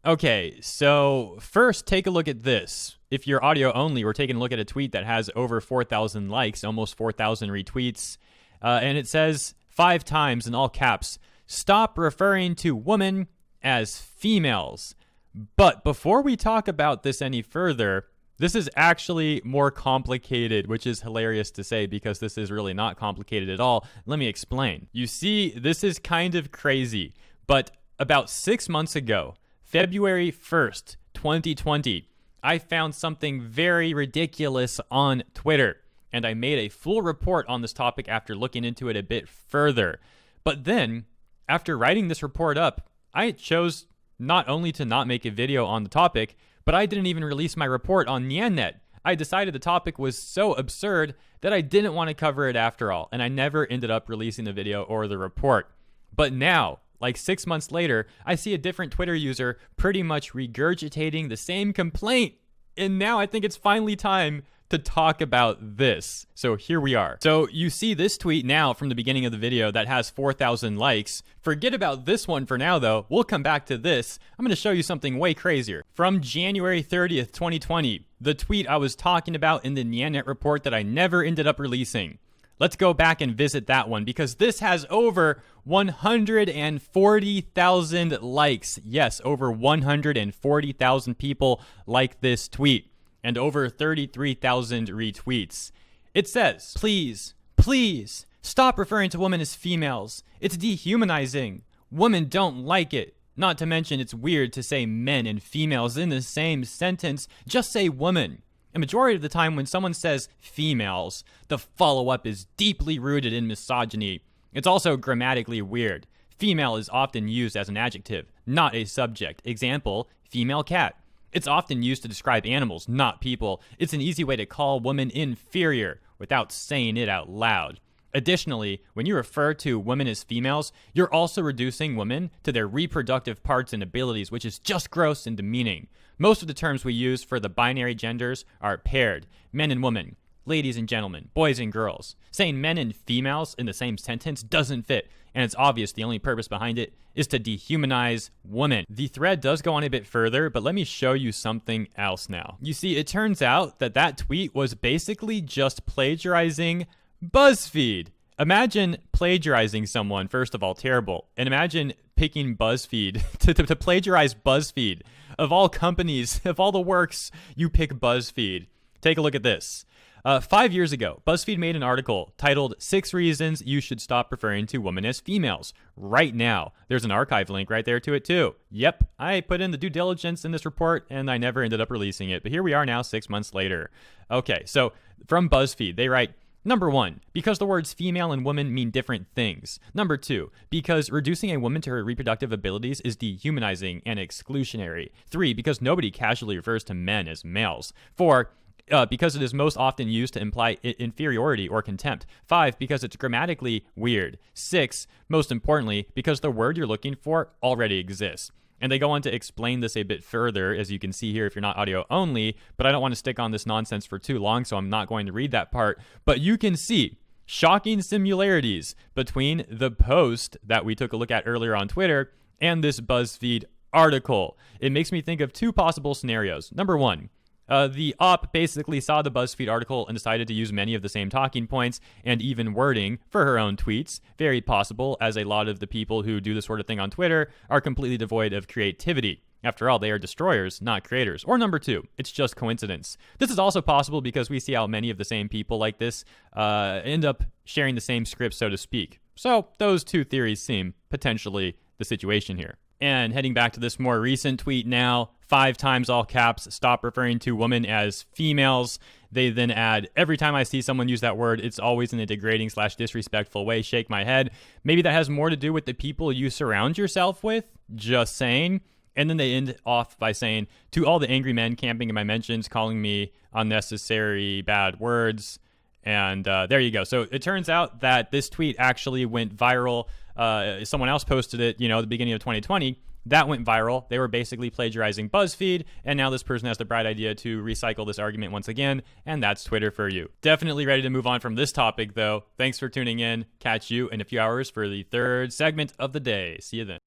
Okay, so first take a look at this. If you're audio only, we're taking a look at a tweet that has over 4,000 likes, almost 4,000 retweets. And it says 5 times in all caps, "Stop referring to women as females." But before we talk about this any further, this is actually more complicated, which is hilarious to say because this is really not complicated at all. Let me explain. You see, this is kind of crazy, but about 6 months ago, February 1st, 2020, I found something very ridiculous on Twitter, and I made a full report on this topic after looking into it a bit further. But then, after writing this report up, I chose not only to not make a video on the topic, but I didn't even release my report on Nyannet. I decided the topic was so absurd that I didn't want to cover it after all, and I never ended up releasing the video or the report. But now, like 6 months later, I see a different Twitter user pretty much regurgitating the same complaint. And now I think it's finally time to talk about this. So here we are. So you see this tweet now from the beginning of the video that has 4,000 likes. Forget about this one for now though. We'll come back to this. I'm going to show you something way crazier. From January 30th, 2020, the tweet I was talking about in the Nyannet report that I never ended up releasing. Let's go back and visit that one because this has over 140,000 likes. Yes, over 140,000 people like this tweet and over 33,000 retweets. It says, please stop referring to women as females. It's dehumanizing. Women don't like it. Not to mention it's weird to say men and females in the same sentence. Just say woman. A majority of the time when someone says females, the follow-up is deeply rooted in misogyny. It's also grammatically weird. Female is often used as an adjective, not a subject. Example, female cat. It's often used to describe animals, not people. It's an easy way to call women inferior without saying it out loud. Additionally, when you refer to women as females, you're also reducing women to their reproductive parts and abilities, which is just gross and demeaning. Most of the terms we use for the binary genders are paired, men and women, ladies and gentlemen, boys and girls. Saying men and females in the same sentence doesn't fit, and it's obvious the only purpose behind it is to dehumanize women. The thread does go on a bit further, but let me show you something else now. You see, it turns out that that tweet was basically just plagiarizing BuzzFeed. Imagine plagiarizing someone, first of all, terrible. And imagine picking BuzzFeed to plagiarize BuzzFeed. Of all companies, of all the works, you pick BuzzFeed. Take a look at this. 5 years ago, BuzzFeed made an article titled 6 Reasons You Should Stop Referring to Women as Females. Right now, there's an archive link right there to it too. Yep, I put in the due diligence in this report and I never ended up releasing it. But here we are now 6 months later. Okay, so from BuzzFeed, they write, Number 1, because the words female and woman mean different things. Number 2, because reducing a woman to her reproductive abilities is dehumanizing and exclusionary. 3, because nobody casually refers to men as males. 4, because it is most often used to imply inferiority or contempt. 5, because it's grammatically weird. 6, most importantly, because the word you're looking for already exists. And they go on to explain this a bit further, as you can see here if you're not audio only, but I don't want to stick on this nonsense for too long, so I'm not going to read that part. But you can see shocking similarities between the post that we took a look at earlier on Twitter and this BuzzFeed article. It makes me think of 2 possible scenarios. Number 1, the op basically saw the BuzzFeed article and decided to use many of the same talking points and even wording for her own tweets. Very possible, as a lot of the people who do this sort of thing on Twitter are completely devoid of creativity. After all, they are destroyers, not creators. Or number 2, it's just coincidence. This is also possible because we see how many of the same people like this end up sharing the same script, so to speak. So those 2 theories seem potentially the situation here. And heading back to this more recent tweet now, 5 times all caps, stop referring to women as females. They then add, every time I see someone use that word, it's always in a degrading / disrespectful way. Shake my head. Maybe that has more to do with the people you surround yourself with. Just saying. And then they end off by saying, to all the angry men camping in my mentions, calling me unnecessary bad words. And there you go. So it turns out that this tweet actually went viral. Someone else posted it, at the beginning of 2020. That went viral. They were basically plagiarizing BuzzFeed, and now this person has the bright idea to recycle this argument once again, and that's Twitter for you. Definitely ready to move on from this topic, though. Thanks for tuning in. Catch you in a few hours for the 3rd segment of the day. See you then.